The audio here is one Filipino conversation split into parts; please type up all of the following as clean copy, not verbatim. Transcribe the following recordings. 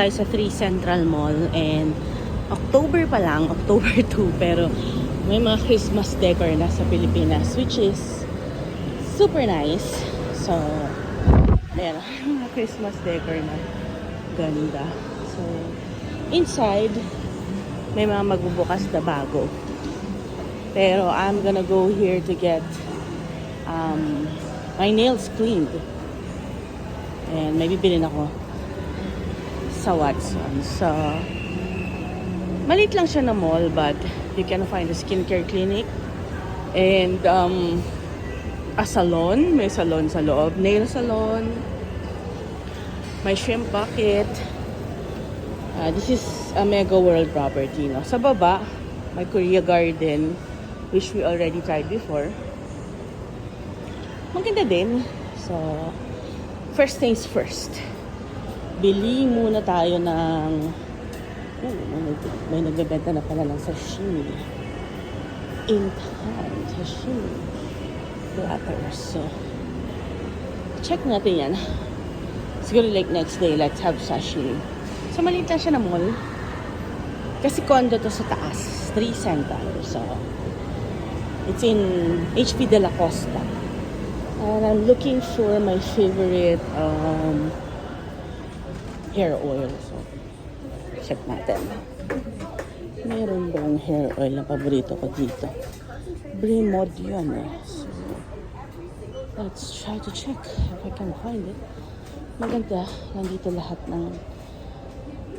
Tayo sa 3 Central Mall and October pa lang, October 2, pero may mga Christmas decor na sa Pilipinas which is super nice. So, ayan, mga Christmas decor na ganda. So, inside, may mga magbubukas na bago. Pero I'm gonna go here to get my nails cleaned. And may bibilin ako sa Watson. So, maliit lang siya na mall, but you can find a skincare clinic and a salon. May salon sa loob, nail salon, may shrimp bucket. This is a Mega World property, no? Sa baba, may Korea Garden, which we already tried before. Maganda din. So, first things first. Bili muna tayo ng may nagbebenta na pala ng sashimi. In town, sashimi platters. So, check natin yan. Siguro like next day, let's have sashimi. So, maliit lang siya na mall. Kasi condo to sa taas. 3 Central. So, it's in HP De La Costa. And I'm looking for my favorite hair oil. So, check natin. Meron bang hair oil na paborito ko dito? Bremod yun eh. So, let's try to check if I can find it. Maganda. Nandito lahat ng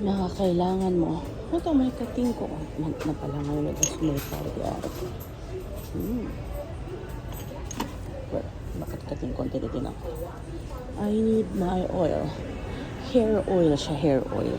mga kailangan mo. Ito, may kating ko. Na pala ngayon. Ito, may powder. Bakit kating konti din ako? I need my oil. Hair oil siya, hair oil.